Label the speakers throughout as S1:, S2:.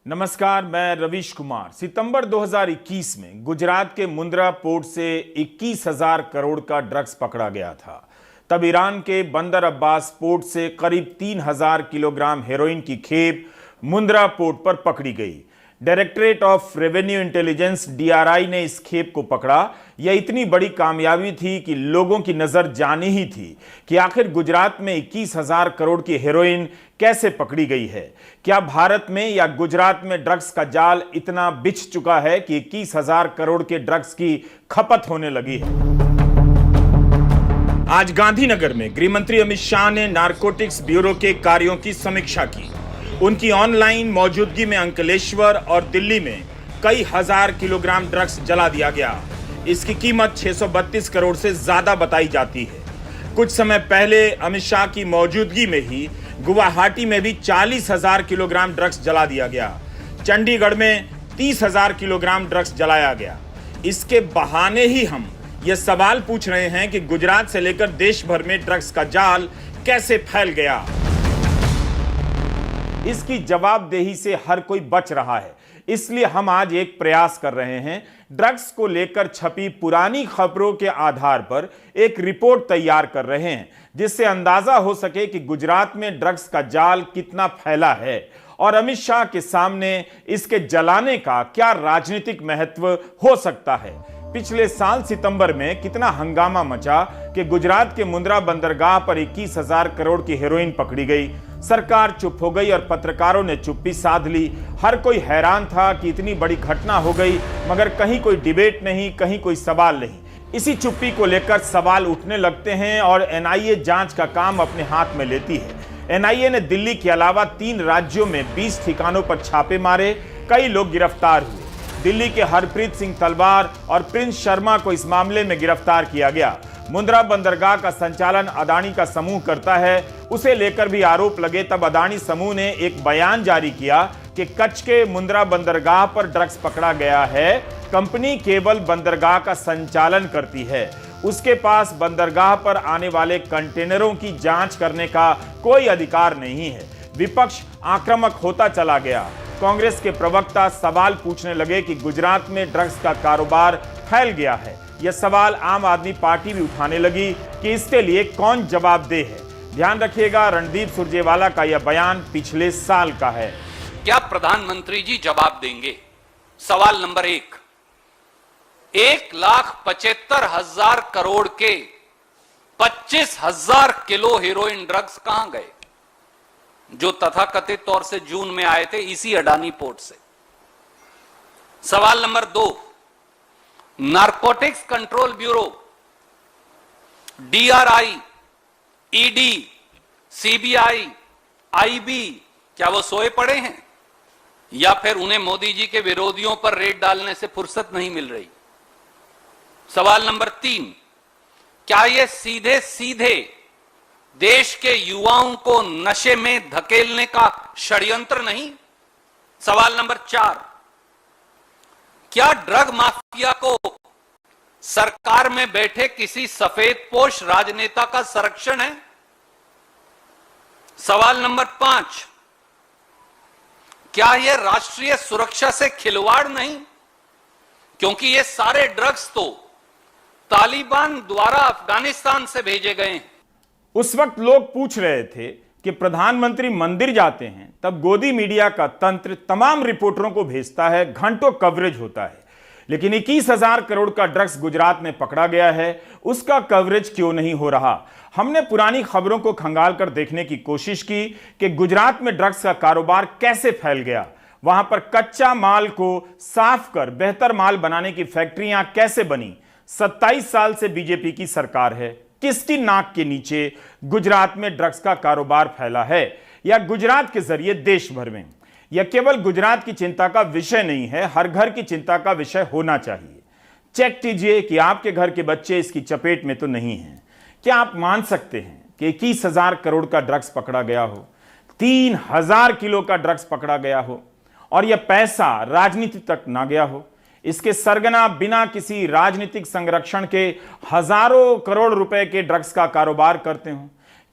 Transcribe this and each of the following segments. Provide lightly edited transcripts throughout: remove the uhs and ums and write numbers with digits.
S1: नमस्कार, मैं रवीश कुमार। सितंबर 2021 में गुजरात के मुंद्रा पोर्ट से 21,000 करोड़ का ड्रग्स पकड़ा गया था। तब ईरान के बंदर अब्बास पोर्ट से करीब 3,000 किलोग्राम हेरोइन की खेप मुंद्रा पोर्ट पर पकड़ी गई। Directorate of revenue intelligence DRI ने इस खेप को पकड़ा। यह इतनी बड़ी कामयाबी थी कि लोगों की नजर जानी ही थी कि आखिर गुजरात में 21,000 करोड़ की हेरोइन कैसे पकड़ी गई है। क्या भारत में या गुजरात में ड्रग्स का जाल इतना बिछ चुका है कि 21,000 करोड़ के ड्रग्स की खपत होने लगी है। आज गांधीनगर में गृहमंत्री अमित शाह ने नारकोटिक्स ब्यूरो के कार्यों की समीक्षा की। उनकी ऑनलाइन मौजूदगी में अंकलेश्वर और दिल्ली में कई हजार किलोग्राम ड्रग्स जला दिया गया। इसकी कीमत 632 करोड़ से ज्यादा बताई जाती है। कुछ समय पहले अमित शाह की मौजूदगी में ही गुवाहाटी में भी 40,000 किलोग्राम ड्रग्स जला दिया गया। चंडीगढ़ में 30,000 किलोग्राम ड्रग्स जलाया गया। इसके बहाने ही हम ये सवाल पूछ रहे हैं कि गुजरात से लेकर देश भर में ड्रग्स का जाल कैसे फैल गया। इसकी जवाबदेही से हर कोई बच रहा है। इसलिए हम आज एक प्रयास कर रहे हैं। ड्रग्स को लेकर छपी पुरानी खबरों के आधार पर एक रिपोर्ट तैयार कर रहे हैं, जिससे अंदाजा हो सके कि गुजरात में ड्रग्स का जाल कितना फैला है और अमित शाह के सामने इसके जलाने का क्या राजनीतिक महत्व हो सकता है। पिछले साल सितंबर में कितना हंगामा मचा कि गुजरात के मुंद्रा बंदरगाह पर 21,000 करोड़ की हेरोइन पकड़ी गई। सरकार चुप हो गई और पत्रकारों ने चुप्पी साध ली। हर कोई हैरान था कि इतनी बड़ी घटना हो गई, मगर कहीं कोई डिबेट नहीं, कहीं कोई सवाल नहीं। इसी चुप्पी को लेकर सवाल उठने लगते हैं और NIA जांच का काम अपने हाथ में लेती है। NIA ने दिल्ली के अलावा 3 राज्यों में 20 ठिकानों पर छापे मारे। कई लोग गिरफ्तार हुए। दिल्ली के हरप्रीत सिंह तलवार और प्रिंस शर्मा को इस मामले में गिरफ्तार किया गया। मुंद्रा बंदरगाह का संचालन अदानी का समूह करता है, उसे लेकर भी आरोप लगे। तब अदानी समूह ने एक बयान जारी किया कि कच्छ के मुंद्रा बंदरगाह पर ड्रग्स पकड़ा गया है। कंपनी केवल बंदरगाह का संचालन करती है, उसके पास बंदरगाह पर आने वाले कंटेनरों की जांच करने का कोई अधिकार नहीं है। विपक्ष आक्रामक होता चला गया। कांग्रेस के प्रवक्ता सवाल पूछने लगे कि गुजरात में ड्रग्स का कारोबार फैल गया है। यह सवाल आम आदमी पार्टी भी उठाने लगी कि इसके लिए कौन जवाबदेह है। ध्यान रखिएगा, रणदीप सुरजेवाला का यह बयान पिछले साल का है।
S2: क्या प्रधानमंत्री जी जवाब देंगे? सवाल नंबर 1, 1,75,000 करोड़ के 25,000 किलो हेरोइन ड्रग्स कहां गए, जो तथाकथित तौर से जून में आए थे इसी अडानी पोर्ट से। सवाल number 2, narcotics control bureau, DRI, ED, CBI, IB, क्या वो सोए पड़े हैं या फिर उन्हें मोदी जी के विरोधियों पर रेड डालने से फुर्सत नहीं मिल रही? सवाल नंबर 3, क्या ये सीधे सीधे देश के युवाओं को नशे में धकेलने का षड्यंत्र नहीं? सवाल नंबर 4, क्या ड्रग माफिया को सरकार में बैठे किसी सफेदपोश राजनेता का संरक्षण है? सवाल नंबर 5, क्या यह राष्ट्रीय सुरक्षा से खिलवाड़ नहीं? क्योंकि ये सारे ड्रग्स तो तालिबान द्वारा अफगानिस्तान से भेजे गए हैं।
S1: उस वक्त लोग पूछ रहे थे कि प्रधानमंत्री मंदिर जाते हैं, तब गोदी मीडिया का तंत्र तमाम रिपोर्टरों को भेजता है, घंटों कवरेज होता है। लेकिन 21,000 करोड़ का ड्रग्स गुजरात में पकड़ा गया है, उसका कवरेज क्यों नहीं हो रहा? हमने पुरानी खबरों को खंगाल कर देखने की कोशिश की कि गुजरात में ड्रग्स का कारोबार कैसे फैल गया। वहां पर कच्चा माल को साफ कर बेहतर माल बनाने की फैक्ट्रियां कैसे बनी। 27 साल से बीजेपी की सरकार है। किसकी नाक के नीचे गुजरात में ड्रग्स का कारोबार फैला है, या गुजरात के जरिए देश भर में? यह केवल गुजरात की चिंता का विषय नहीं है, हर घर की चिंता का विषय होना चाहिए। चेक कीजिए कि आपके घर के बच्चे इसकी चपेट में तो नहीं हैं। क्या आप मान सकते हैं कि 21,000 करोड़ का ड्रग्स पकड़ा गया हो, 3,000 किलो का ड्रग्स पकड़ा गया हो और यह पैसा राजनीति तक ना गया हो? इसके सरगना बिना किसी राजनीतिक संरक्षण के हजारों करोड़ रुपए के ड्रग्स का कारोबार करते हो।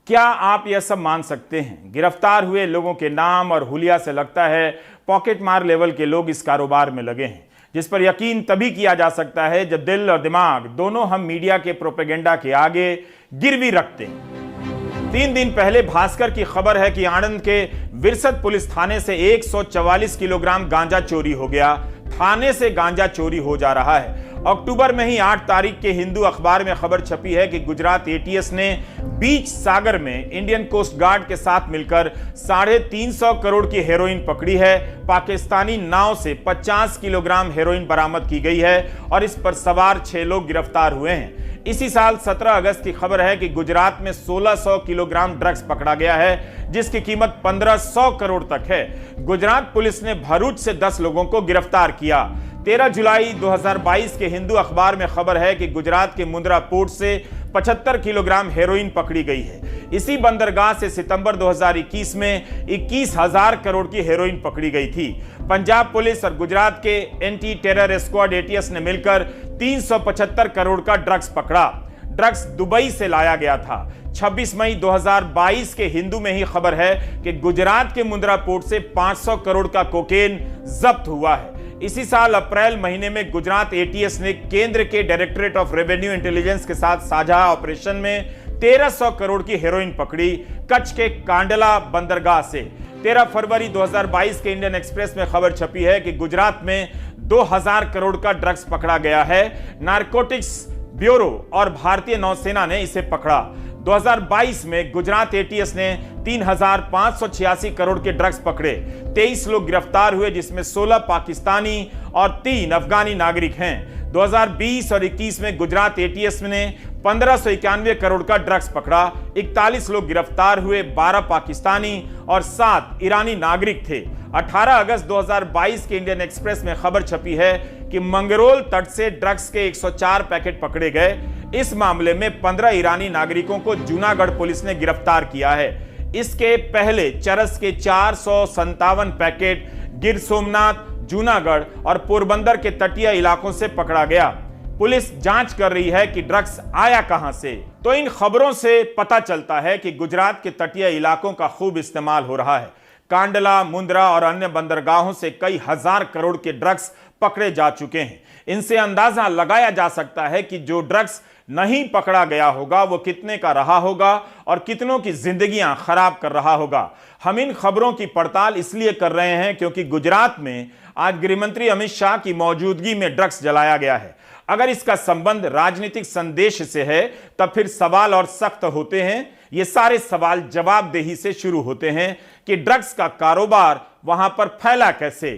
S1: क्या आप यह सब मान सकते हैं? गिरफ्तार हुए लोगों के नाम और हुलिया से लगता है पॉकेट मार लेवल के लोग इस कारोबार में लगे हैं, जिस पर यकीन तभी किया जा सकता है जब दिल और दिमाग दोनों हम मीडिया के प्रोपेगेंडा के आगे गिरवी रखते हैं। 3 दिन पहले भास्कर की खबर है कि आणंद के विरसत पुलिस थाने से 144 किलोग्राम गांजा चोरी हो गया। थाने से गांजा चोरी हो जा रहा है। अक्टूबर में ही 8 तारीख के हिंदू अखबार में खबर छपी है कि गुजरात एटीएस ने बीच सागर में इंडियन कोस्ट गार्ड के साथ मिलकर 350 करोड़ की हेरोइन पकड़ी है। पाकिस्तानी नाव से 50 किलोग्राम हेरोइन बरामद की गई है और इस पर सवार 6 लोग गिरफ्तार हुए हैं। इसी साल 17 अगस्त की खबर है कि गुजरात में 1600 किलोग्राम ड्रग्स पकड़ा गया है, जिसकी कीमत 1500 करोड़ तक है। गुजरात पुलिस ने भरूच से 10 लोगों को गिरफ्तार किया। 13 जुलाई 2022 के हिंदू अखबार में खबर है कि गुजरात के मुंद्रा पोर्ट से 75 किलोग्राम हेरोइन पकड़ी गई है। इसी बंदरगाह से सितंबर 2021 में 21,000 करोड़ की हेरोइन पकड़ी गई थी। पंजाब पुलिस और गुजरात के एंटी टेरर स्क्वाड एटीएस ने मिलकर 375 करोड़ का ड्रग्स पकड़ा। ड्रग्स दुबई से लाया गया था। 26 मई 2022 के हिंदू में ही खबर है कि गुजरात के मुंद्रा पोर्ट से 500 करोड़ का कोकेन जब्त हुआ है। इसी साल अप्रैल महीने में गुजरात एटीएस ने केंद्र के डायरेक्टरेट ऑफ रेवेन्यू इंटेलिजेंस के साथ साझा ऑपरेशन में 1300 करोड़ की हेरोइन पकड़ी कच्छ के कांडला बंदरगाह से। 13 फरवरी 2022 के इंडियन एक्सप्रेस में खबर छपी है कि गुजरात में 2000 करोड़ का ड्रग्स पकड़ा गया है। नारकोटिक्स ब्यूरो और भारतीय नौसेना ने इसे पकड़ा। 2022 में गुजरात एटीएस ने 3586 करोड़ के ड्रग्स पकड़े। 23 लोग गिरफ्तार हुए, जिसमें 16 पाकिस्तानी और 3 अफगानी नागरिक हैं। 2020 और 21 में गुजरात एटीएस ने 1591 करोड़ का ड्रग्स पकड़ा। 41 लोग गिरफ्तार हुए, 12 पाकिस्तानी और 7 ईरानी नागरिक थे। 18 अगस्त 2022 के इंडियन एक्सप्रेस में खबर छपी है कि मंगरोल तट से ड्रग्स के 104 पैकेट पकड़े गए। इस मामले में 15 ईरानी नागरिकों को जूनागढ़ पुलिस ने गिरफ्तार किया है। इसके पहले चरस के 457 पैकेट गिर सोमनाथ, जूनागढ़ और पोरबंदर के तटीय इलाकों से पकड़ा गया। पुलिस जांच कर रही है कि ड्रग्स आया कहां से। तो इन खबरों से पता चलता है कि गुजरात के तटीय इलाकों का खूब इस्तेमाल हो रहा है। कांडला, मुंद्रा और अन्य बंदरगाहों से कई हजार करोड़ के ड्रग्स पकड़े जा चुके हैं। इनसे अंदाजा लगाया जा सकता है कि जो ड्रग्स नहीं पकड़ा गया होगा वो कितने का रहा होगा और कितनों की जिंदगियां खराब कर रहा होगा। हम इन खबरों की पड़ताल इसलिए कर रहे हैं क्योंकि गुजरात में आज गृहमंत्री अमित शाह की मौजूदगी में ड्रग्स जलाया गया है। अगर इसका संबंध राजनीतिक संदेश से है तब फिर सवाल और सख्त होते हैं। ये सारे सवाल जवाबदेही से शुरू होते हैं कि ड्रग्स का कारोबार वहां पर फैला कैसे।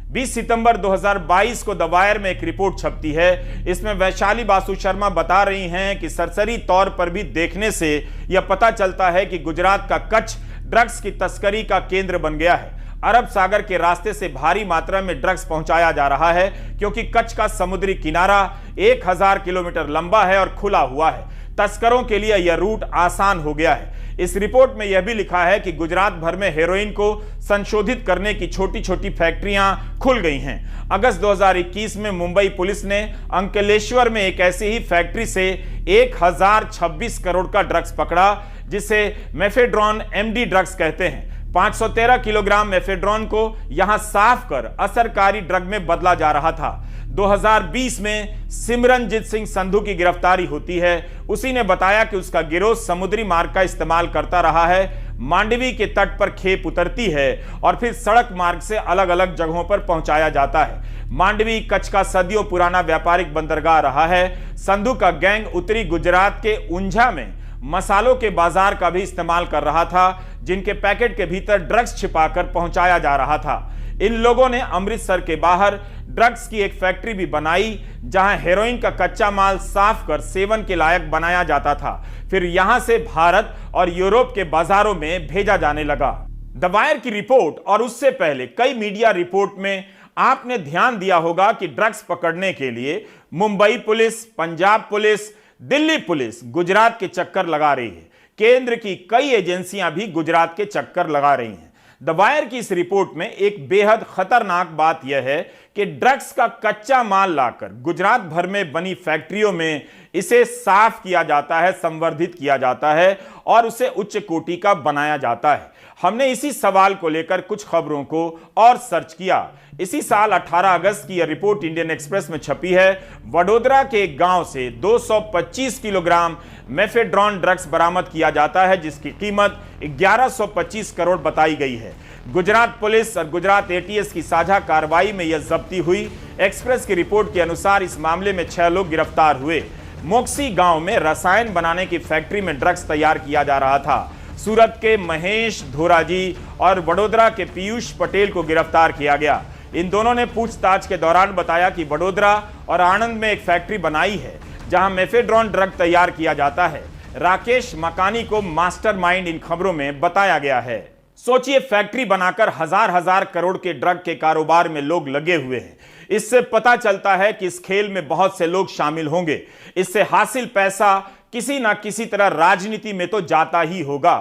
S1: 20 सितंबर 2022 को द वायर में एक रिपोर्ट छपती है। इसमें वैशाली बासु शर्मा बता रही हैं कि सरसरी तौर पर भी देखने से यह पता चलता है कि गुजरात का कच्छ ड्रग्स की तस्करी का केंद्र बन गया है। अरब सागर के रास्ते से भारी मात्रा में ड्रग्स पहुंचाया जा रहा है क्योंकि कच्छ का समुद्री किनारा 1000 किलोमीटर लंबा है और खुला हुआ है। तस्करों के लिए यह रूट आसान हो गया है। इस रिपोर्ट में यह भी लिखा है कि गुजरात भर में हेरोइन को संशोधित करने की छोटी छोटी फैक्ट्रियां खुल गई हैं। अगस्त 2021 में मुंबई पुलिस ने अंकलेश्वर में एक ऐसी ही फैक्ट्री से 1026 करोड़ का ड्रग्स पकड़ा, जिसे मेफेड्रॉन एमडी ड्रग्स कहते हैं। 513 किलोग्राम मेफेड्रॉन को यहां साफ कर असरकारी ड्रग में बदला जा रहा था। 2020 में सिमरनजीत सिंह संधू की गिरफ्तारी होती है। उसी ने बताया कि उसका गिरोह समुद्री मार्ग का इस्तेमाल करता रहा है। मांडवी के तट पर खेप उतरती है और फिर सड़क मार्ग से अलग अलग जगहों पर पहुंचाया जाता है। मांडवी कच्छ का सदियों पुराना व्यापारिक बंदरगाह रहा है। संधू का गैंग उत्तरी गुजरात के ऊंझा में मसालों के बाजार का भी इस्तेमाल कर रहा था, जिनके पैकेट के भीतर ड्रग्स छिपाकर पहुंचाया जा रहा था। इन लोगों ने अमृतसर के बाहर ड्रग्स की एक फैक्ट्री भी बनाई, जहां हेरोइन का कच्चा माल साफ कर सेवन के लायक बनाया जाता था। फिर यहां से भारत और यूरोप के बाजारों में भेजा जाने लगा। द वायर की रिपोर्ट और उससे पहले कई मीडिया रिपोर्ट में आपने ध्यान दिया होगा कि ड्रग्स पकड़ने के लिए Mumbai police, Punjab police, Delhi police Gujarat के चक्कर लगा रही है। केंद्र की कई एजेंसियां भी गुजरात के चक्कर लगा रही हैं। द वायर की इस रिपोर्ट में एक बेहद खतरनाक बात यह है कि ड्रग्स का कच्चा माल लाकर गुजरात भर में बनी फैक्ट्रियों में इसे साफ किया जाता है, संवर्धित किया जाता है और उसे उच्च कोटि का बनाया जाता है। हमने इसी सवाल को लेकर कुछ खबरों को और सर्च किया। इसी साल 18 अगस्त की यह रिपोर्ट इंडियन एक्सप्रेस में छपी है। वडोदरा के एक गांव से 225 किलोग्राम मेफेड्रॉन ड्रग्स बरामद किया जाता है, जिसकी कीमत 1125 करोड़ बताई गई है। गुजरात पुलिस और गुजरात एटीएस की साझा कार्रवाई में यह जब्ती हुई। एक्सप्रेस की रिपोर्ट के अनुसार इस मामले में 6 लोग गिरफ्तार हुए। मोक्सी गांव में रसायन बनाने की फैक्ट्री में ड्रग्स तैयार किया जा रहा था। सूरत के महेश धोराजी और वडोदरा के पीयूष पटेल को गिरफ्तार किया गया। इन दोनों ने पूछताछ के दौरान बताया कि वडोदरा और आणंद में एक फैक्ट्री बनाई है जहां मेफेड्रॉन ड्रग तैयार किया जाता है। राकेश मकानी को मास्टरमाइंड इन खबरों में बताया गया है। सोचिए, फैक्ट्री बनाकर हजार हजार करोड़ के ड्रग के कारोबार में लोग लगे हुए हैं। इससे पता चलता है कि इस खेल में बहुत से लोग शामिल होंगे। इससे हासिल पैसा किसी ना किसी तरह राजनीति में तो जाता ही होगा।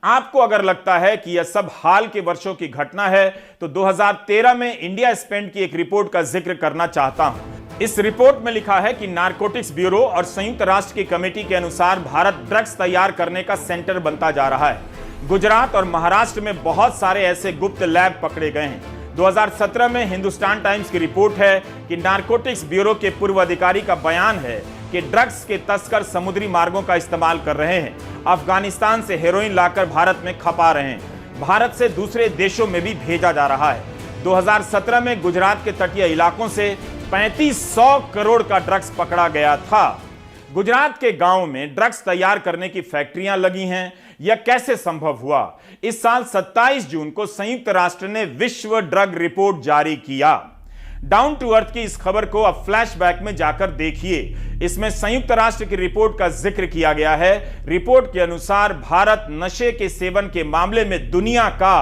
S1: आपको अगर लगता है कि यह सब हाल के वर्षों की घटना है तो 2013 में इंडिया स्पेंड की एक रिपोर्ट का जिक्र करना चाहता हूं। इस रिपोर्ट में लिखा है कि नारकोटिक्स ब्यूरो और संयुक्त राष्ट्र की कमेटी के अनुसार भारत ड्रग्स तैयार करने का सेंटर बनता जा रहा है। गुजरात और महाराष्ट्र में बहुत सारे ऐसे गुप्त लैब पकड़े गए हैं। 2017 में हिंदुस्तान टाइम्स की रिपोर्ट है कि नारकोटिक्स ब्यूरो के पूर्व अधिकारी का बयान है कि ड्रग्स के तस्कर समुद्री मार्गों का इस्तेमाल कर रहे हैं, अफगानिस्तान से हेरोइन लाकर भारत में खपा रहे हैं, भारत से दूसरे देशों में भी भेजा जा रहा है। 2017 में गुजरात के तटीय इलाकों से 3500 करोड़ का ड्रग्स पकड़ा गया था। गुजरात के गांव में ड्रग्स तैयार करने की फैक्ट्रियां लगी हैं, यह कैसे संभव हुआ? इस साल 27 जून को संयुक्त राष्ट्र ने विश्व ड्रग रिपोर्ट जारी किया। डाउन टू अर्थ की इस खबर को अब फ्लैशबैक में जाकर देखिए। इसमें संयुक्त राष्ट्र की रिपोर्ट का जिक्र किया गया है। रिपोर्ट के अनुसार भारत नशे के सेवन के मामले में दुनिया का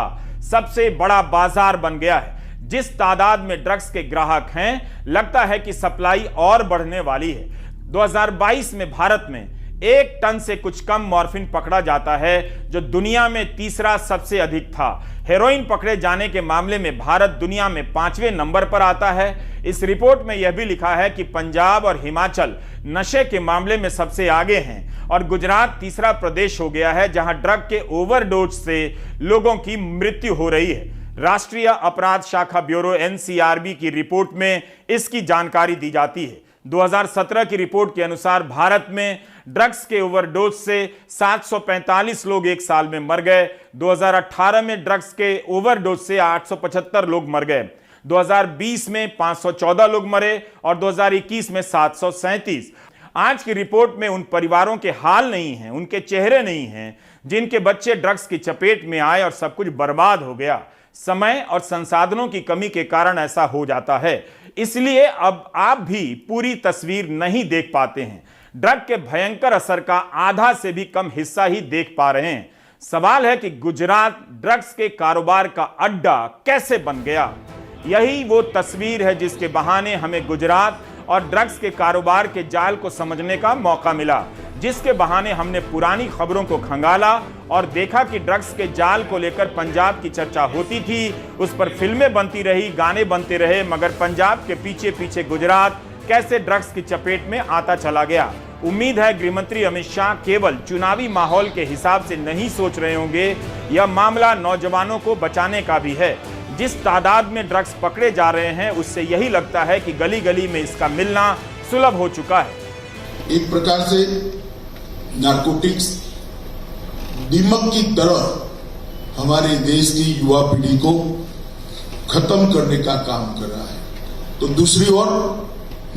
S1: सबसे बड़ा बाजार बन गया है। जिस तादाद में ड्रग्स के ग्राहक हैं, लगता है कि सप्लाई और बढ़ने वाली है। 2022 में भारत में 1 टन से कुछ कम मॉर्फिन पकड़ा जाता है, जो दुनिया में तीसरा सबसे अधिक था। हेरोइन पकड़े जाने के मामले में भारत दुनिया में 5वें नंबर पर आता है। इस रिपोर्ट में यह भी लिखा है कि पंजाब और हिमाचल नशे के मामले में सबसे आगे हैं और गुजरात तीसरा प्रदेश हो गया है जहां ड्रग के ओवरडोज से लोगों की मृत्यु हो रही है। राष्ट्रीय अपराध शाखा ब्यूरो एनसीआरबी की रिपोर्ट में इसकी जानकारी दी जाती है। 2017 की रिपोर्ट के अनुसार भारत में ड्रग्स के ओवरडोज से 745 लोग एक साल में मर गए। 2018 में ड्रग्स के ओवरडोज से 875 लोग मर गए। 2020 में 514 लोग मरे और 2021 में 737। आज की रिपोर्ट में उन परिवारों के हाल नहीं हैं, उनके चेहरे नहीं हैं जिनके बच्चे ड्रग्स की चपेट में आए और सब कुछ बर्बाद हो गया। समय और संसाधनों की कमी के कारण ऐसा हो जाता है, इसलिए अब आप भी पूरी तस्वीर नहीं देख पाते हैं। ड्रग के भयंकर असर का आधा से भी कम हिस्सा ही देख पा रहे हैं। सवाल है कि गुजरात ड्रग्स के कारोबार का अड्डा कैसे बन गया? यही वो तस्वीर है जिसके बहाने हमें गुजरात और ड्रग्स के कारोबार के जाल को समझने का मौका मिला, जिसके बहाने हमने पुरानी खबरों को खंगाला और देखा कि ड्रग्स के जाल को लेकर पंजाब की चर्चा होती थी, उस पर फिल्में बनती रही, गाने बनते रहे, मगर पंजाब के पीछे पीछे गुजरात कैसे ड्रग्स की चपेट में आता चला गया। उम्मीद है गृहमंत्री अमित शाह केवल चुनावी माहौल के हिसाब से नहीं सोच रहे होंगे, यह मामला नौजवानों को बचाने का भी है। जिस तादाद में ड्रग्स पकड़े जा रहे हैं, उससे यही लगता है कि गली गली में इसका मिलना सुलभ हो चुका है।
S3: एक प्रकार से नारकोटिक्स दीमक की तरह हमारे देश की युवा पीढ़ी को खत्म करने का काम कर रहा है, तो दूसरी ओर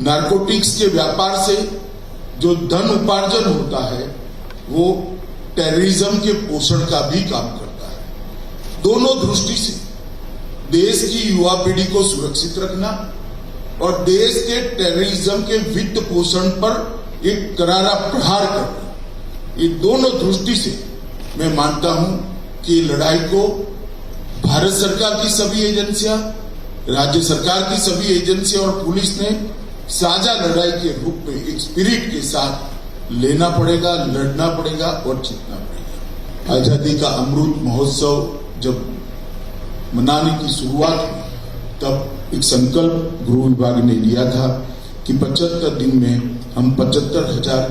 S3: नारकोटिक्स के व्यापार से जो धन उपार्जन होता है वो टेररिज्म के पोषण का भी काम करता है। दोनों दृष्टि से देश की युवा पीढ़ी को सुरक्षित रखना और देश के टेररिज्म के वित्त पोषण पर एक करारा प्रहार करना, ये दोनों दृष्टि से मैं मानता हूं कि लड़ाई को भारत सरकार की सभी एजेंसियां, राज्य सरकार की सभी एजेंसियां और पुलिस ने साझा लड़ाई के रूप में एक स्पिरिट के साथ लेना पड़ेगा, लड़ना पड़ेगा और जीतना पड़ेगा। आजादी का अमृत महोत्सव जब मनाने की शुरुआत हुई तब एक संकल्प गृह विभाग ने लिया था कि 75 दिन में हम 75,000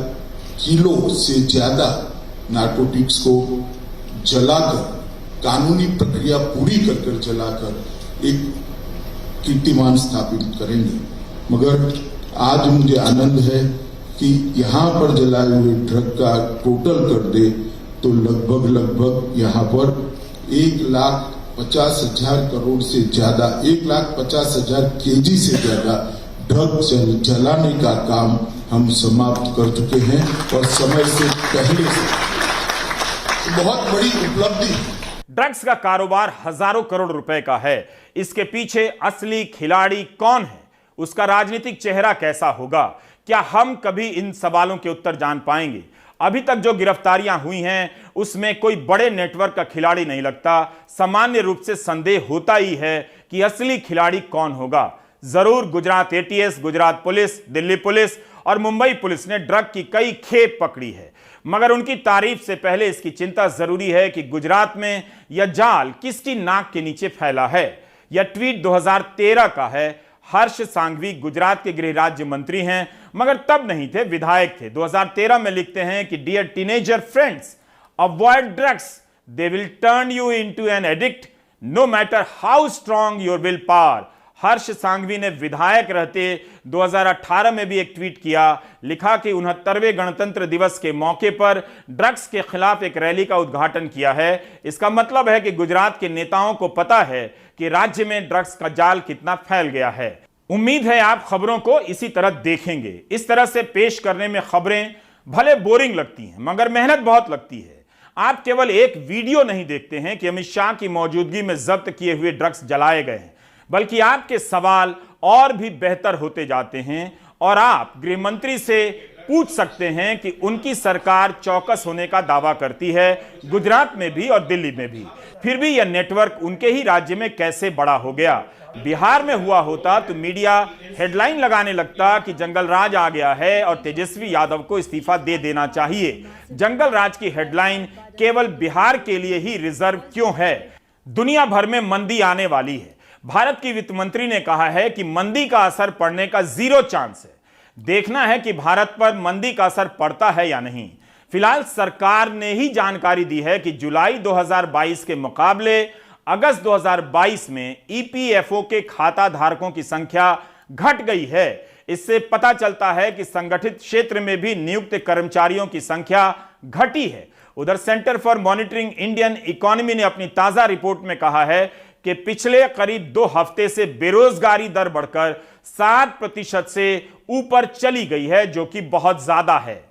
S3: किलो से ज्यादा नार्कोटिक्स को जलाकर, कानूनी प्रक्रिया पूरी कर जलाकर एक कीर्तिमान स्थापित करेंगे। मगर आज मुझे आनंद है कि यहां पर जलाए हुए ड्रग का टोटल कर दे तो लगभग यहां पर 1,50,000 करोड़ से ज्यादा, 1,50,000 केजी से ज्यादा ड्रग जलाने का काम हम समाप्त कर चुके हैं और समय से पहले से। बहुत बड़ी उपलब्धि।
S1: ड्रग्स का कारोबार हजारों करोड़ रुपए का है। इसके पीछे असली खिलाड़ी कौन है? उसका राजनीतिक चेहरा कैसा होगा? क्या हम कभी इन सवालों के उत्तर जान पाएंगे? अभी तक जो गिरफ्तारियां हुई हैं उसमें कोई बड़े नेटवर्क का खिलाड़ी नहीं लगता। सामान्य रूप से संदेह होता ही है कि असली खिलाड़ी कौन होगा। जरूर Gujarat ATS, Gujarat police, Delhi police और मुंबई पुलिस ने ड्रग की कई खेप पकड़ी है, मगर उनकी तारीफ से पहले इसकी चिंता जरूरी है कि गुजरात में यह जाल किसकी नाक के नीचे फैला है। यह ट्वीट 2013 का है। हर्ष सांघवी गुजरात के गृह राज्य मंत्री हैं, मगर तब नहीं थे, विधायक थे। 2013 में लिखते हैं कि dear teenager friends, avoid drugs, they will turn you into an addict no matter how strong your will power. Harsh Sanghavi ने विधायक रहते 2018 में भी एक ट्वीट किया, लिखा कि 69वें गणतंत्र दिवस के मौके पर ड्रग्स के खिलाफ एक रैली का उद्घाटन किया है। इसका मतलब है कि गुजरात के नेताओं को पता है कि राज्य में ड्रग्स का जाल कितना फैल गया है। उम्मीद है आप खबरों को इसी तरह देखेंगे। इस तरह से पेश करने में खबरें भले बोरिंग लगती हैं, मगर मेहनत बहुत लगती है। आप केवल एक वीडियो नहीं देखते हैं कि अमित शाह की मौजूदगी में जब्त किए हुए ड्रग्स जलाए गए हैं, बल्कि आपके सवाल और भी बेहतर होते जाते हैं और आप गृह मंत्री से पूछ सकते हैं कि उनकी सरकार चौकस होने का दावा करती है, गुजरात में भी और दिल्ली में भी। फिर भी यह नेटवर्क उनके ही राज्य में कैसे बड़ा हो गया? बिहार में हुआ होता तो मीडिया हेडलाइन लगाने लगता कि जंगल राज आ गया है और तेजस्वी यादव को इस्तीफा दे देना चाहिए। जंगल राज की हेडलाइन केवल बिहार के लिए ही रिजर्व क्यों है? दुनिया भर में मंदी आने वाली है। भारत की वित्त मंत्री ने कहा है कि मंदी का असर पड़ने का 0 चांस है। देखना है कि भारत पर मंदी का असर पड़ता है या नहीं। फिलहाल सरकार ने ही जानकारी दी है कि जुलाई 2022 के मुकाबले अगस्त 2022 में ईपीएफओ के खाता धारकों की संख्या घट गई है। इससे पता चलता है कि संगठित क्षेत्र में भी नियुक्त कर्मचारियों की संख्या घटी है। उधर centre for monitoring Indian economy ने अपनी ताजा रिपोर्ट में कहा है कि पिछले करीब 2 हफ्ते से बेरोजगारी दर बढ़कर 7% से ऊपर चली गई है, जो कि बहुत ज्यादा है।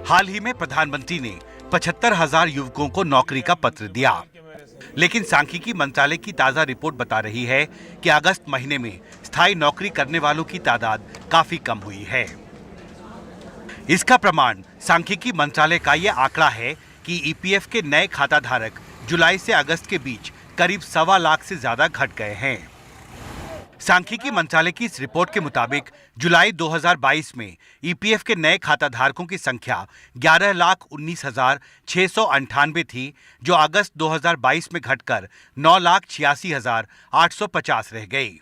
S4: हाल ही में प्रधानमंत्री ने 75,000 युवकों को नौकरी का पत्र दिया, लेकिन सांख्यिकी मंत्रालय की ताजा रिपोर्ट बता रही है कि अगस्त महीने में स्थायी नौकरी करने वालों की तादाद काफी कम हुई है। इसका प्रमाण सांख्यिकी मंत्रालय का यह आंकड़ा है कि ईपीएफ के नए खाता धारक जुलाई से अगस्त के बीच करीब 1.25 लाख से ज्यादा घट गए हैं। सांख्यिकी मंत्रालय की इस रिपोर्ट के मुताबिक जुलाई 2022 में ईपीएफ के नए खाता धारकों की संख्या 11,19,698 थी, जो अगस्त 2022 में घटकर 9,86,850 रह गई।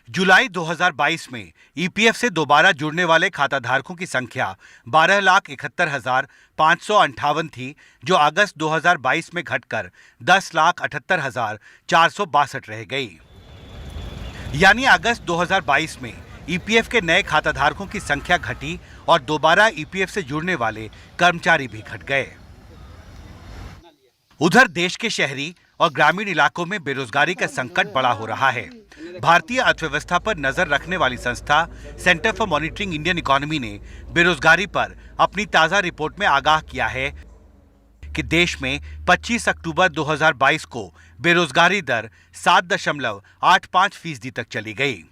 S4: जुलाई 2022 में ईपीएफ से दोबारा जुड़ने वाले खाता धारकों की संख्या 12,71,558 थी, जो अगस्त 2022 में घटकर 10,78,462 रह गई। यानी अगस्त 2022 में ईपीएफ के नए खाता धारकों की संख्या घटी और दोबारा ईपीएफ से जुड़ने वाले कर्मचारी भी घट गए। उधर देश के शहरी और ग्रामीण इलाकों में बेरोजगारी का संकट बड़ा हो रहा है। भारतीय अर्थव्यवस्था पर नजर रखने वाली संस्था centre for monitoring Indian economy ने बेरोजगारी पर अपनी ताजा रिपोर्ट में आगाह किया है कि देश में 25 अक्टूबर 2022 को बेरोजगारी दर 7.85% तक चली गई।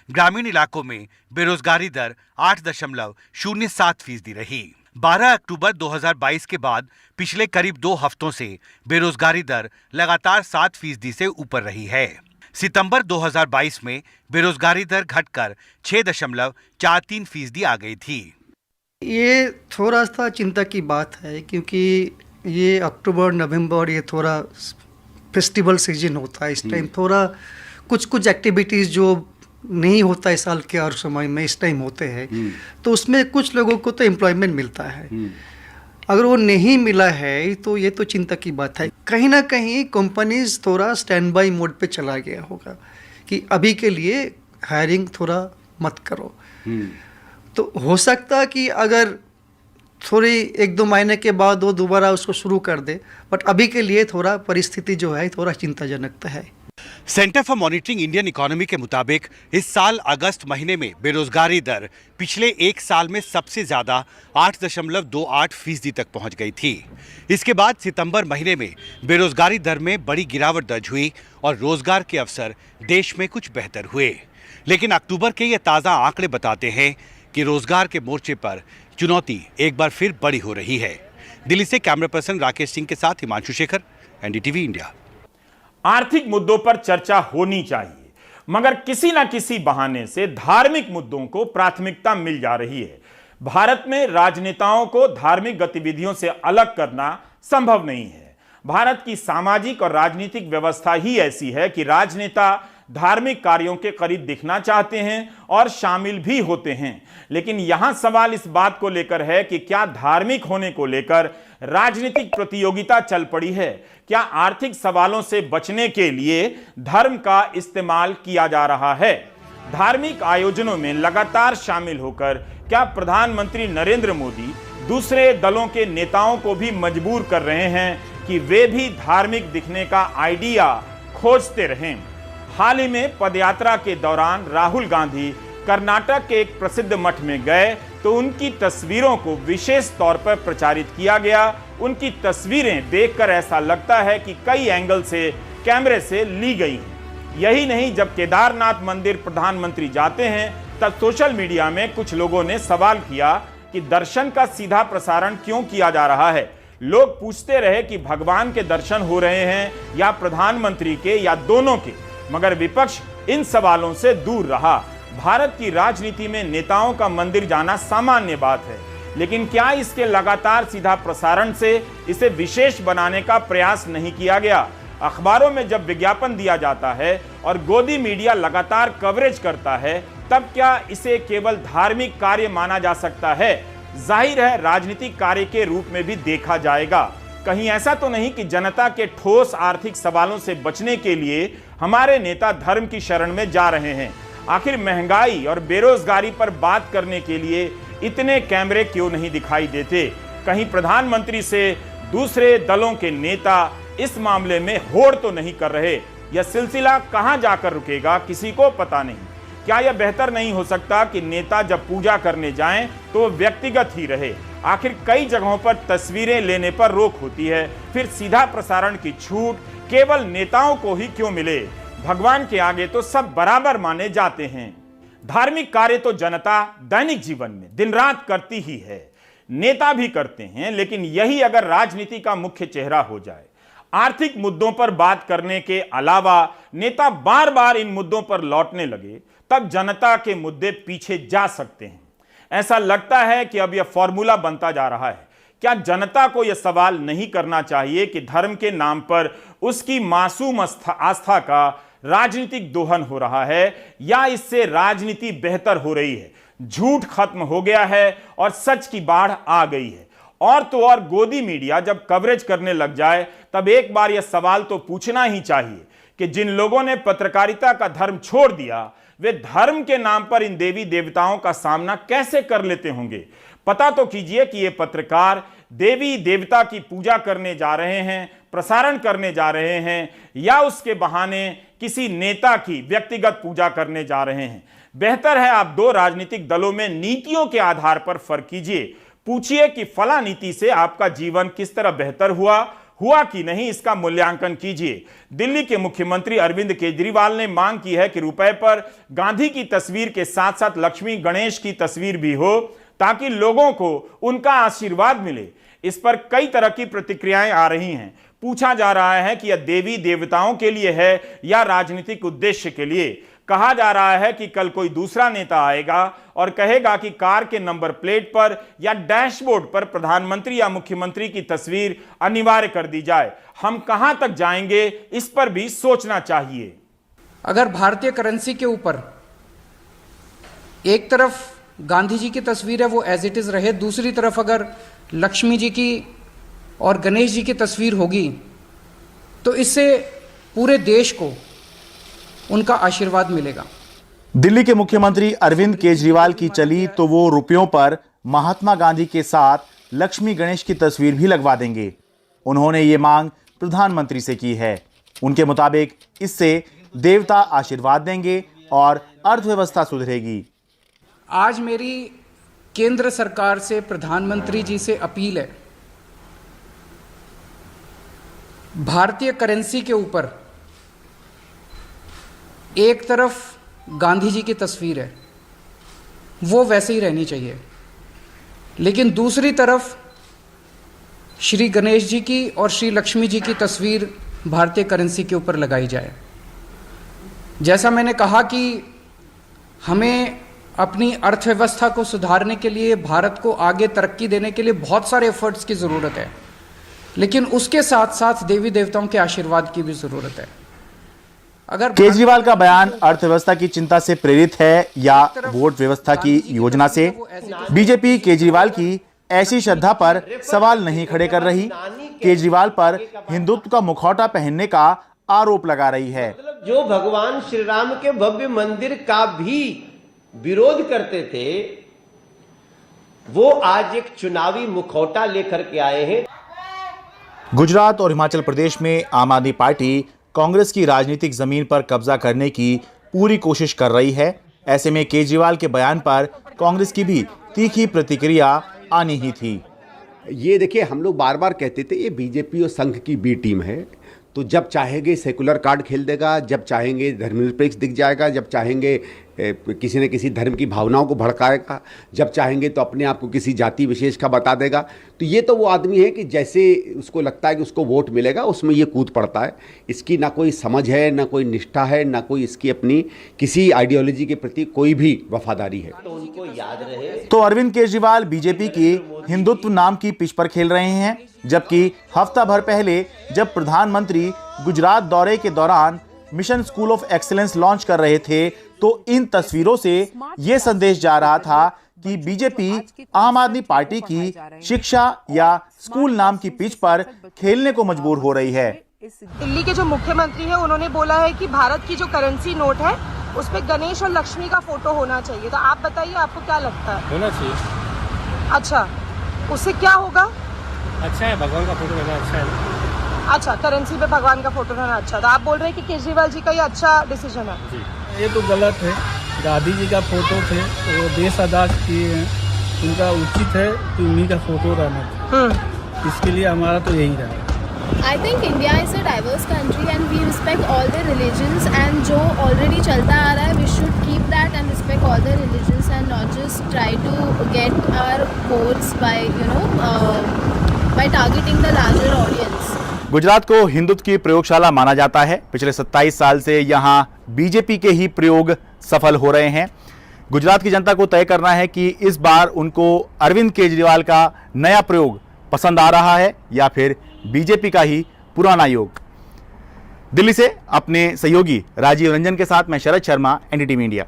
S4: ग्रामीण इलाकों में बेरोजगारी दर 8.07% रही। 12 अक्टूबर 2022 के बाद पिछले करीब 2 हफ्तों से बेरोजगारी दर लगातार 7% से ऊपर रही है। सितंबर 2022 में बेरोजगारी दर घटकर 6.43% आ गई थी।
S5: ये थोड़ा सा चिंता की बात है, क्योंकि ये अक्टूबर नवंबर ये थोड़ा फेस्टिवल सीजन होता है। इस टाइम थोड़ा कुछ एक्टिविटीज़ जो नहीं होता है साल के और समय में इस टाइम होते हैं, तो उसमें कुछ लोगों को तो एम्प्लॉयमेंट मिलता है। अगर वो नहीं मिला है तो ये तो चिंता की बात है। कहीं ना कहीं कंपनीज थोड़ा स्टैंड बाई मोड पे चला गया होगा कि अभी के लिए हायरिंग थोड़ा मत करो। तो हो सकता है कि अगर थोड़ी 1-2 महीने के बाद वो दोबारा उसको शुरू कर दे, बट अभी के लिए थोड़ा परिस्थिति जो है थोड़ा चिंताजनक तो है।
S4: Centre for monitoring Indian economy के मुताबिक इस साल अगस्त महीने में बेरोजगारी दर पिछले एक साल में सबसे ज्यादा 8.28% तक पहुंच गई थी। इसके बाद सितंबर महीने में बेरोजगारी दर में बड़ी गिरावट दर्ज हुई और रोजगार के अवसर देश में कुछ बेहतर हुए। लेकिन अक्टूबर के ये ताजा आंकड़े बताते हैं कि रोजगार के मोर्चे पर चुनौती एक बार फिर बड़ी हो रही है। दिल्ली से कैमरा पर्सन राकेश सिंह के साथ हिमांशु शेखर, एनडीटीवी इंडिया।
S1: आर्थिक मुद्दों पर चर्चा होनी चाहिए, मगर किसी ना किसी बहाने से धार्मिक मुद्दों को प्राथमिकता मिल जा रही है। भारत में राजनेताओं को धार्मिक गतिविधियों से अलग करना संभव नहीं है। भारत की सामाजिक और राजनीतिक व्यवस्था ही ऐसी है कि राजनेता धार्मिक कार्यों के करीब दिखना चाहते हैं और शामिल भी होते हैं। लेकिन यहां सवाल इस बात को लेकर है कि क्या धार्मिक होने को लेकर राजनीतिक प्रतियोगिता चल पड़ी है? क्या आर्थिक सवालों से बचने के लिए धर्म का इस्तेमाल किया जा रहा है? धार्मिक आयोजनों में लगातार शामिल होकर क्या प्रधानमंत्री नरेंद्र मोदी दूसरे दलों के नेताओं को भी मजबूर कर रहे हैं कि वे भी धार्मिक दिखने का आइडिया खोजते रहें? हाल ही में पदयात्रा के दौरान राहुल गांधी कर्नाटक के एक प्रसिद्ध मठ में गए तो उनकी तस्वीरों को विशेष तौर पर प्रचारित किया गया। उनकी तस्वीरें देखकर ऐसा लगता है कि कई एंगल से कैमरे से ली गई हैं। यही नहीं, जब केदारनाथ मंदिर प्रधानमंत्री जाते हैं तब सोशल मीडिया में कुछ लोगों ने सवाल किया कि दर्शन का सीधा प्रसारण क्यों किया जा रहा है। लोग पूछते रहे कि भगवान के दर्शन हो रहे हैं या प्रधानमंत्री के या दोनों के, मगर विपक्ष इन सवालों से दूर रहा। भारत की राजनीति में नेताओं का मंदिर जाना सामान्य बात है, लेकिन क्या इसके लगातार सीधा प्रसारण से इसे विशेष बनाने का प्रयास नहीं किया गया? अखबारों में जब विज्ञापन दिया जाता है और गोदी मीडिया लगातार कवरेज करता है, तब क्या इसे केवल धार्मिक कार्य माना जा सकता है? जाहिर है राजनीतिक कार्य के रूप में भी देखा जाएगा। कहीं ऐसा तो नहीं कि जनता के ठोस आर्थिक सवालों से बचने के लिए हमारे नेता धर्म की शरण में जा रहे हैं? आखिर महंगाई और बेरोजगारी पर बात करने के लिए इतने कैमरे क्यों नहीं दिखाई देते? कहीं प्रधानमंत्री से दूसरे दलों के नेता इस मामले में होड़ तो नहीं कर रहे? यह सिलसिला कहां जाकर रुकेगा, किसी को पता नहीं। क्या यह बेहतर नहीं हो सकता कि नेता जब पूजा करने जाएं तो वो व्यक्तिगत ही रहे? आखिर कई जगहों पर तस्वीरें लेने पर रोक होती है, फिर सीधा प्रसारण की छूट केवल नेताओं को ही क्यों मिले? भगवान के आगे तो सब बराबर माने जाते हैं। धार्मिक कार्य तो जनता दैनिक जीवन में दिन रात करती ही है, नेता भी करते हैं, लेकिन यही अगर राजनीति का मुख्य चेहरा हो जाए, आर्थिक मुद्दों पर बात करने के अलावा नेता बार बार इन मुद्दों पर लौटने लगे, तब जनता के मुद्दे पीछे जा सकते हैं। ऐसा लगता है कि अब यह फॉर्मूला बनता जा रहा है। क्या जनता को यह सवाल नहीं करना चाहिए कि धर्म के नाम पर उसकी मासूम आस्था का राजनीतिक दोहन हो रहा है, या इससे राजनीति बेहतर हो रही है? झूठ खत्म हो गया है और सच की बाढ़ आ गई है। और तो और गोदी मीडिया जब कवरेज करने लग जाए, तब एक बार यह सवाल तो पूछना ही चाहिए कि जिन लोगों ने पत्रकारिता का धर्म छोड़ दिया, वे धर्म के नाम पर इन देवी देवताओं का सामना कैसे कर लेते होंगे? पता तो कीजिए कि ये पत्रकार देवी देवता की पूजा करने जा रहे हैं, प्रसारण करने जा रहे हैं, या उसके बहाने किसी नेता की व्यक्तिगत पूजा करने जा रहे हैं। बेहतर है आप दो राजनीतिक दलों में नीतियों के आधार पर फर्क कीजिए। पूछिए कि फला नीति से आपका जीवन किस तरह बेहतर हुआ कि नहीं, इसका मूल्यांकन कीजिए। दिल्ली के मुख्यमंत्री अरविंद केजरीवाल ने मांग की है कि रुपए पर गांधी की तस्वीर के साथ साथ लक्ष्मी गणेश की तस्वीर भी हो, ताकि लोगों को उनका आशीर्वाद मिले। इस पर कई तरह की प्रतिक्रियाएं आ रही हैं। पूछा जा रहा है कि यह देवी देवताओं के लिए है या राजनीतिक उद्देश्य के लिए। कहा जा रहा है कि कल कोई दूसरा नेता आएगा और कहेगा कि कार के नंबर प्लेट पर या डैशबोर्ड पर प्रधानमंत्री या मुख्यमंत्री की तस्वीर अनिवार्य कर दी जाए। हम कहां तक जाएंगे, इस पर भी सोचना चाहिए।
S6: अगर भारतीय करेंसी के ऊपर एक तरफ गांधी जी की तस्वीर है, वो एज इट इज रहे, दूसरी तरफ अगर लक्ष्मी जी की और गणेश जी की तस्वीर होगी तो इससे पूरे देश को उनका आशीर्वाद मिलेगा।
S7: दिल्ली के मुख्यमंत्री अरविंद केजरीवाल की चली तो वो रुपयों पर महात्मा गांधी के साथ लक्ष्मी गणेश की तस्वीर भी लगवा देंगे। उन्होंने ये मांग प्रधानमंत्री से की है। उनके मुताबिक इससे देवता आशीर्वाद देंगे और अर्थव्यवस्था सुधरेगी।
S6: आज मेरी केंद्र सरकार से, प्रधानमंत्री जी से अपील है, भारतीय करेंसी के ऊपर एक तरफ गांधी जी की तस्वीर है, वो वैसे ही रहनी चाहिए, लेकिन दूसरी तरफ श्री गणेश जी की और श्री लक्ष्मी जी की तस्वीर भारतीय करेंसी के ऊपर लगाई जाए। जैसा मैंने कहा कि हमें अपनी अर्थव्यवस्था को सुधारने के लिए, भारत को आगे तरक्की देने के लिए बहुत सारे एफर्ट्स की ज़रूरत है, लेकिन उसके साथ साथ देवी देवताओं के आशीर्वाद की भी ज़रूरत है। अगर
S7: केजरीवाल का बयान अर्थव्यवस्था की चिंता से प्रेरित है या वोट व्यवस्था की योजना से? बीजेपी केजरीवाल की ऐसी श्रद्धा पर सवाल नहीं खड़े कर रही। केजरीवाल पर हिंदुत्व का मुखौटा पहनने का आरोप लगा रही है।
S8: जो भगवान श्री राम के भव्य मंदिर का भी विरोध करते थे, वो आज एक चुनावी मुखौटा लेकर के आए हैं।
S7: गुजरात और हिमाचल प्रदेश में आम आदमी पार्टी कांग्रेस की राजनीतिक जमीन पर कब्जा करने की पूरी कोशिश कर रही है। ऐसे में केजरीवाल के बयान पर कांग्रेस की भी तीखी प्रतिक्रिया आनी ही थी।
S9: ये देखिए, हम लोग बार बार कहते थे ये बीजेपी और संघ की बी टीम है, तो जब चाहेंगे सेकुलर कार्ड खेल देगा, जब चाहेंगे धर्मनिरपेक्ष दिख जाएगा, जब चाहेंगे किसी न किसी धर्म की भावनाओं को भड़काएगा, जब चाहेंगे तो अपने आप को किसी जाति विशेष का बता देगा। तो ये तो वो आदमी है कि जैसे उसको लगता है कि उसको वोट मिलेगा, उसमें ये कूद पड़ता है। इसकी ना कोई समझ है, ना कोई निष्ठा है, ना कोई इसकी अपनी किसी आइडियोलॉजी के प्रति कोई भी वफादारी है।
S8: तो उनको याद रहे।
S7: तो अरविंद केजरीवाल बीजेपी की हिंदुत्व नाम की पिच पर खेल रहे हैं, जबकि हफ्ता भर पहले जब प्रधानमंत्री गुजरात दौरे के दौरान mission school of excellence launch कर रहे थे, तो इन तस्वीरों से यह संदेश जा रहा था कि बीजेपी आम आदमी पार्टी की शिक्षा या स्कूल नाम की पिच पर खेलने को मजबूर हो रही है।
S10: दिल्ली के जो मुख्यमंत्री हैं, उन्होंने बोला है कि भारत की जो करेंसी नोट है उसमें गणेश और लक्ष्मी का फोटो होना चाहिए। तो आप बताइए, आपको क्या लगता है?
S11: होना चाहिए।
S10: अच्छा, उससे क्या होगा?
S11: अच्छा है, भगवान का फोटो रहना अच्छा है।
S10: अच्छा, करेंसी पे भगवान का फोटो रहना अच्छा। तो आप बोल रहे हैं कि केजरीवाल जी का ये अच्छा डिसीजन है?
S11: जी, ये तो गलत है। गांधी जी का फोटो थे, वो देश आजाद किए हैं, उनका उचित है कि उन्हीं का फोटो रहना चाहिए। इसके लिए हमारा तो यही रहा।
S12: I think India is a diverse country and we respect all the religions, and जो already चलता आ रहा है, we should keep that and respect all the religions and not just try to get our votes by by targeting the larger audience.
S7: Gujarat को हिंदुत्व की प्रयोगशाला माना जाता है। पिछले 27 साल से यहाँ बीजेपी के ही प्रयोग सफल हो रहे हैं। गुजरात की जनता को तय करना है कि इस बार उनको अरविंद केजरीवाल का नया प्रयोग पसंद आ रहा है या फिर बीजेपी का ही पुराना योग। दिल्ली से अपने सहयोगी राजीव रंजन के साथ मैं शरद शर्मा, एनडीटीवी इंडिया।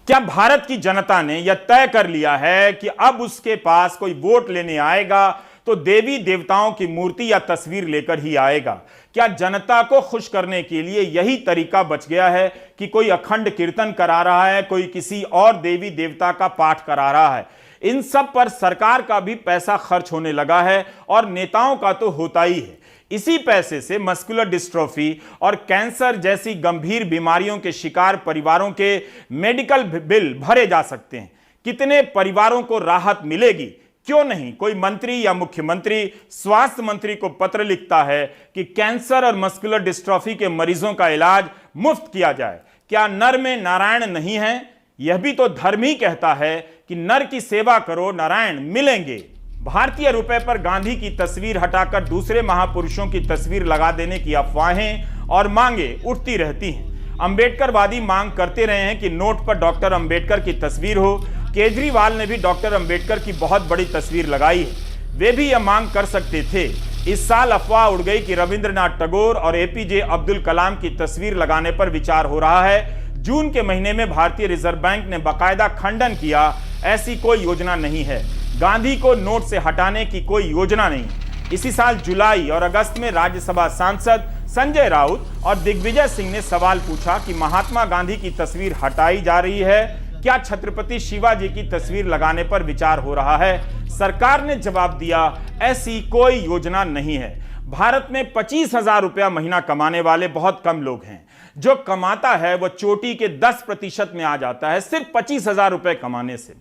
S1: क्या भारत की जनता ने यह तय कर लिया है कि अब उसके पास कोई वोट लेने आएगा तो देवी देवताओं की मूर्ति या तस्वीर लेकर ही आएगा? क्या जनता को खुश करने के लिए यही तरीका बच गया है कि कोई अखंड कीर्तन करा रहा है, कोई किसी और देवी देवता का पाठ करा रहा है? इन सब पर सरकार का भी पैसा खर्च होने लगा है और नेताओं का तो होता ही है। इसी पैसे से मस्कुलर डिस्ट्रोफी और कैंसर जैसी गंभीर बीमारियों के शिकार परिवारों के मेडिकल बिल भरे जा सकते हैं। कितने परिवारों को राहत मिलेगी? क्यों नहीं कोई मंत्री या मुख्यमंत्री स्वास्थ्य मंत्री को पत्र लिखता है कि कैंसर और मस्कुलर डिस्ट्रोफी के मरीजों का इलाज मुफ्त किया जाए? क्या नर में नारायण नहीं है? यह भी तो धर्म ही कहता है कि नर की सेवा करो, नारायण मिलेंगे। भारतीय रुपए पर गांधी की तस्वीर हटाकर दूसरे महापुरुषों की तस्वीर लगा देने की अफवाहें और मांगे उठती रहती हैं। अंबेडकरवादी मांग करते रहे हैं कि नोट पर डॉक्टर अंबेडकर की तस्वीर हो। केजरीवाल ने भी डॉक्टर अंबेडकर की बहुत बड़ी तस्वीर लगाई है। वे भी यह मांग कर सकते थे। इस साल अफवाह उड़ गई कि रविंद्रनाथ टैगोर और एपीजे अब्दुल कलाम की तस्वीर लगाने पर विचार हो रहा है, जून के महीने में भारतीय रिजर्व बैंक ने बाकायदा खंडन किया, ऐसी कोई योजना नहीं है। गांधी को नोट से हटाने की कोई योजना नहीं। इसी साल जुलाई और अगस्त में राज्यसभा सांसद संजय राउत और दिग्विजय सिंह ने सवाल पूछा कि महात्मा गांधी की तस्वीर हटाई जा रही है, क्या छत्रपति शिवाजी की तस्वीर लगाने पर विचार हो रहा है? सरकार ने जवाब दिया, ऐसी कोई योजना नहीं है। भारत में 25,000 रुपया महीना कमाने वाले बहुत कम लोग हैं। जो कमाता है वह चोटी के 10% में आ जाता है सिर्फ 25,000 रुपए कमाने से।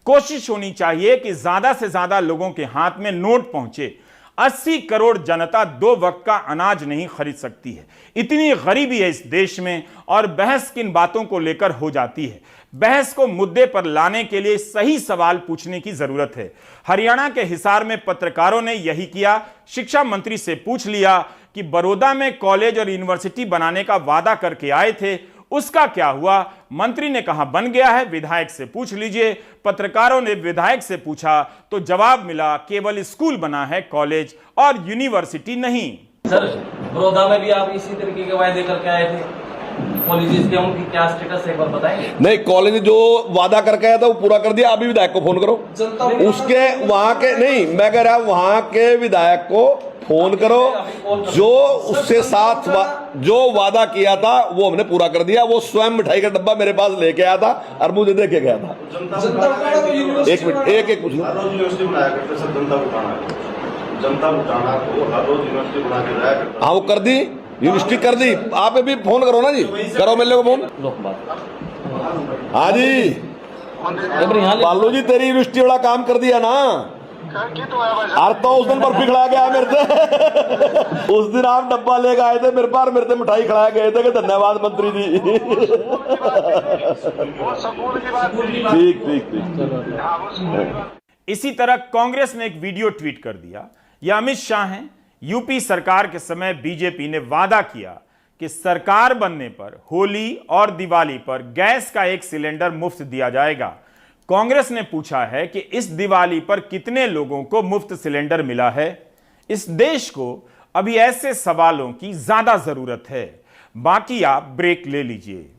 S1: कोशिश होनी चाहिए कि ज्यादा से ज्यादा लोगों के हाथ में नोट पहुंचे। 80 करोड़ जनता 2 वक्त का अनाज नहीं खरीद सकती है। इतनी गरीबी है इस देश में, और बहस किन बातों को लेकर हो जाती है। बहस को मुद्दे पर लाने के लिए सही सवाल पूछने की जरूरत है। हरियाणा के हिसार में पत्रकारों ने यही किया। शिक्षा मंत्री से पूछ लिया कि बड़ौदा में कॉलेज और यूनिवर्सिटी बनाने का वादा करके आए थे, उसका क्या हुआ? मंत्री ने कहा बन गया है, विधायक से पूछ लीजिए। पत्रकारों ने विधायक से पूछा तो जवाब मिला केवल स्कूल बना है, कॉलेज और यूनिवर्सिटी नहीं।
S13: सर, बड़ौदा में भी आप इसी तरीके के वायदे करके आए थे, कॉलेजेस के उनकी क्या स्टेटस है एक बार बताएंगे?
S14: नहीं, कॉलेज जो वादा करके आया था वो पूरा कर दिया। अभी विधायक को फोन करो, उसके वहां के नहीं, मैं कह रहा वहां के विधायक को फोन करो, जो उससे साथ जो वादा किया था वो हमने पूरा कर दिया। वो स्वयं मिठाई का डब्बा मेरे पास लेके आया था और मुझे देके गया था। एक मिनट, एक पूछ लो। हाँ, वो कर दी, यूनिवर्सिटी कर दी। आप भी फोन करो ना जी, करो मेरे को फोन। हाँ जी, बालू जी तेरी यूनिवर्सिटी वाला काम कर दिया ना। अरे तो उस दिन बर्फी खिलाया गया मेरे से। उस दिन आप डब्बा लेकर आए थे मेरे पास, मेरे से मिठाई खिलाया गए थे कि धन्यवाद मंत्री जी। ठीक ठीक ठीक।
S1: इसी तरह कांग्रेस ने एक वीडियो ट्वीट कर दिया। यह अमित शाह हैं। यूपी सरकार के समय बीजेपी ने वादा किया कि सरकार बनने पर होली और दिवाली पर गैस का 1 सिलेंडर मुफ्त दिया जाएगा। कांग्रेस ने पूछा है कि इस दिवाली पर कितने लोगों को मुफ्त सिलेंडर मिला है? इस देश को अभी ऐसे सवालों की ज्यादा जरूरत है। बाकी आप ब्रेक ले लीजिए।